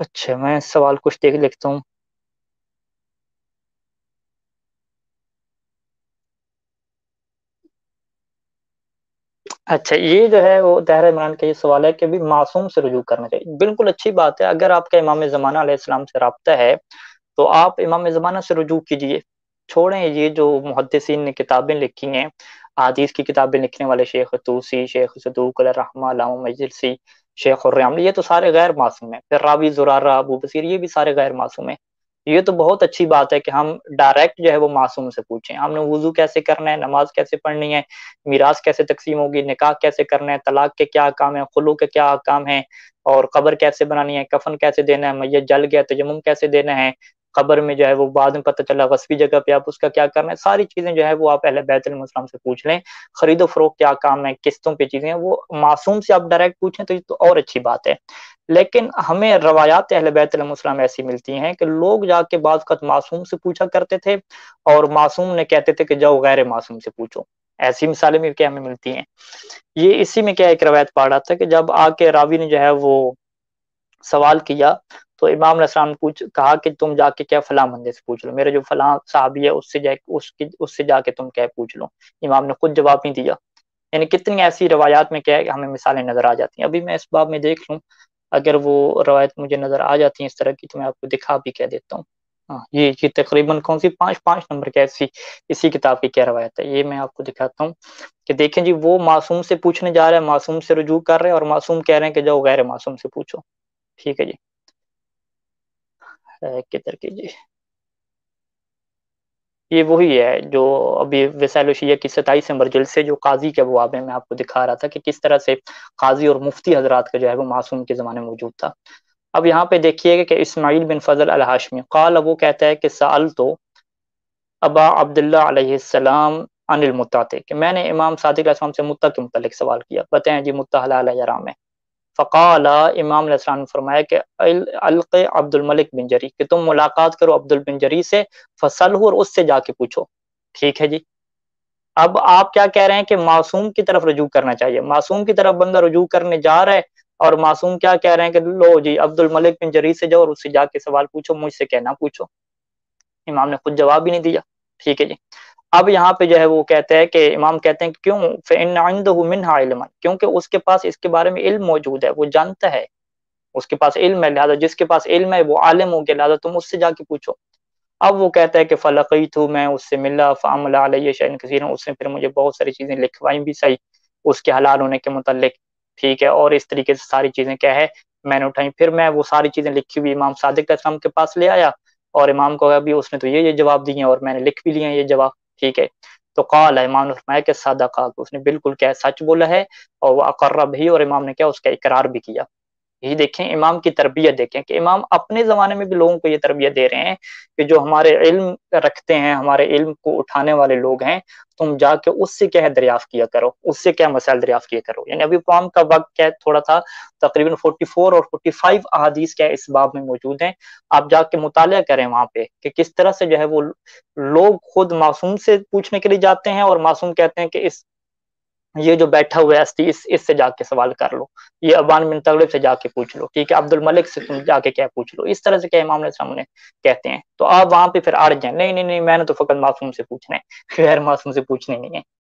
اچھا, میں سوال کچھ دیکھ لکھتا ہوں. اچھا, یہ جو ہے وہ طاہر عمران کا یہ سوال ہے کہ بھی معصوم سے رجوع کرنا چاہیے. بالکل اچھی بات ہے, اگر آپ کا امام زمانہ علیہ السلام سے رابطہ ہے تو آپ امام زمانہ سے رجوع کیجئے. چھوڑیں یہ جو محدثین نے کتابیں لکھی ہیں, حدیث کی کتابیں لکھنے والے شیخ طوسی, شیخ صدوق علیہ الرحمہ, علامہ مجلسی, شیخ الرحملی, یہ تو سارے غیر معصوم ہیں. پھر راوی زرارہ, ابو بصیر, یہ بھی سارے غیر معصوم ہیں. یہ تو بہت اچھی بات ہے کہ ہم ڈائریکٹ جو ہے وہ معصوم سے پوچھیں. ہم نے وضو کیسے کرنا ہے, نماز کیسے پڑھنی ہے, میراث کیسے تقسیم ہوگی, نکاح کیسے کرنا ہے, طلاق کے کیا احکام ہیں, خلوع کے کیا احکام ہیں, اور قبر کیسے بنانی ہے, کفن کیسے دینا ہے, میت جل گیا تیمم کیسے دینا ہے, قبر میں جو ہے وہ بعد میں پتہ چلا غصبی جگہ پہ آپ اس کا کیا کرنا ہے, ساری چیزیں جو ہے وہ آپ اہل بیت علیہ السلام سے پوچھ لیں. خرید و فروخت کیا کام ہے, قسطوں پہ چیزیں ہیں, وہ معصوم سے آپ ڈائریکٹ پوچھیں تو یہ تو اور اچھی بات ہے. لیکن ہمیں روایات اہل بیت علیہ السلام ایسی ملتی ہیں کہ لوگ جا کے بعض وقت معصوم سے پوچھا کرتے تھے اور معصوم نے کہتے تھے کہ جاؤ غیر معصوم سے پوچھو. ایسی مثالیں بھی کیا ہمیں ملتی ہیں. یہ اسی میں کیا ایک روایت پڑھ رہا تھا کہ جب آ کے راوی نے جو ہے وہ سوال کیا تو امام علیہ السلام نے کہا کہ تم جا کے کیا فلاں بندے سے پوچھ لو, میرے جو فلاں صحابی ہے اس سے جا کے تم کیا پوچھ لو. امام نے خود جواب نہیں دیا. یعنی کتنی ایسی روایات میں کیا ہے کہ ہمیں مثالیں نظر آ جاتی ہیں. ابھی میں اس باب میں دیکھ لوں, اگر وہ روایت مجھے نظر آ جاتی ہیں اس طرح کی تو میں آپ کو دکھا بھی کہہ دیتا ہوں. ہاں, یہ تقریباً کون سی 5 نمبر کی اسی کتاب کی کیا روایت ہے, یہ میں آپ کو دکھاتا ہوں کہ دیکھیں جی, وہ معصوم سے پوچھنے جا رہے ہیں, معصوم سے رجوع کر رہے ہیں, اور معصوم کہہ رہے ہیں کہ جاؤ غیر معصوم سے پوچھو. ٹھیک ہے جی, کدھر کی جی, یہ وہی ہے جو ابھی وسائل الشیعہ کی 27 نمبر جلد سے جو قاضی کے ابواب میں آپ کو دکھا رہا تھا کہ کس طرح سے قاضی اور مفتی حضرات کا جو ہے وہ معصوم کے زمانے میں موجود تھا. اب یہاں پہ دیکھیے گا کہ اسماعیل بن فضل الہاشمی قال, وہ کہتا ہے کہ سألتو ابا عبداللہ علیہ السلام عن المتع, کہ میں نے امام صادق علیہ السلام سے متع کے متعلق سوال کیا, بتائیں جی متع حلال ہے یا حرام ہے. فقال, امام علیہ السلام نے فرمایا کہ الق عبد الملک بن جری, کہ تم ملاقات کرو عبد بن جری سے, فسلہ, اور اس سے جا کے پوچھو. ٹھیک ہے جی. اب آپ کیا کہہ رہے ہیں کہ معصوم کی طرف رجوع کرنا چاہیے. معصوم کی طرف بندہ رجوع کرنے جا رہا ہے اور معصوم کیا کہہ رہے ہیں کہ لو جی عبد الملک بن جری سے جاؤ اور اس سے جا کے سوال پوچھو, مجھ سے کہنا پوچھو. امام نے خود جواب بھی نہیں دیا. ٹھیک ہے جی. اب یہاں پہ جو ہے وہ کہتے ہیں کہ امام کہتے ہیں کہ کیوں, فإن عنده منها علما, کیونکہ اس کے پاس اس کے بارے میں علم موجود ہے, وہ جانتا ہے. اس کے پاس علم ہے، لہٰذا جس کے پاس علم ہے وہ عالم ہو گیا، لہٰذا تم اس سے جا کے پوچھو۔ اب وہ کہتا ہے کہ فلقیت، میں اس سے ملا، فعمل علیہ شیئا کثیرا، اس نے پھر مجھے بہت ساری چیزیں لکھوائیں بھی صحیح اس کے حلال ہونے کے متعلق، ٹھیک ہے، اور اس طریقے سے ساری چیزیں کیا ہے میں نے اٹھائی، پھر میں وہ ساری چیزیں لکھی ہوئی امام صادق علیہ السلام کے پاس لے آیا، اور امام کو ابھی اس نے تو یہ جواب دیے اور میں نے لکھ بھی لیے ہیں یہ جواب، ٹھیک ہے۔ تو قال، امام نے فرمایا کہ صدق، اس نے بالکل کیا سچ بولا ہے، اور وہ اقر بھی، اور امام نے کیا اس کا اقرار بھی کیا۔ یہی دیکھیں امام کی تربیت، دیکھیں کہ امام اپنے زمانے میں بھی لوگوں کو یہ تربیت دے رہے ہیں کہ جو ہمارے علم رکھتے ہیں، ہمارے علم کو اٹھانے والے لوگ ہیں، تم جا کے اس سے کیا ہے دریافت کیا کرو، اس سے کیا مسائل دریافت کیا کرو۔ یعنی ابھی قوم کا وقت کیا ہے تھوڑا تھا، تقریباً 44 اور 45 احادیث کیا ہے اس باب میں موجود ہیں، آپ جا کے مطالعہ کریں وہاں پہ کہ کس طرح سے جو ہے وہ لوگ خود معصوم سے پوچھنے کے لیے جاتے ہیں، اور معصوم کہتے ہیں کہ یہ جو بیٹھا ہوا ہے ہستی، اس سے جا کے سوال کر لو، یہ ابان بن تغلب سے جا کے پوچھ لو، ٹھیک ہے، عبد الملک سے تم جا کے کیا پوچھ لو، اس طرح سے کیا امام علیہ السلام نے کہتے ہیں۔ تو آپ وہاں پہ پھر اڑ جائیں، نہیں نہیں نہیں، میں نے تو فقط معصوم سے پوچھنا ہے، غیر معصوم سے پوچھنے نہیں ہے۔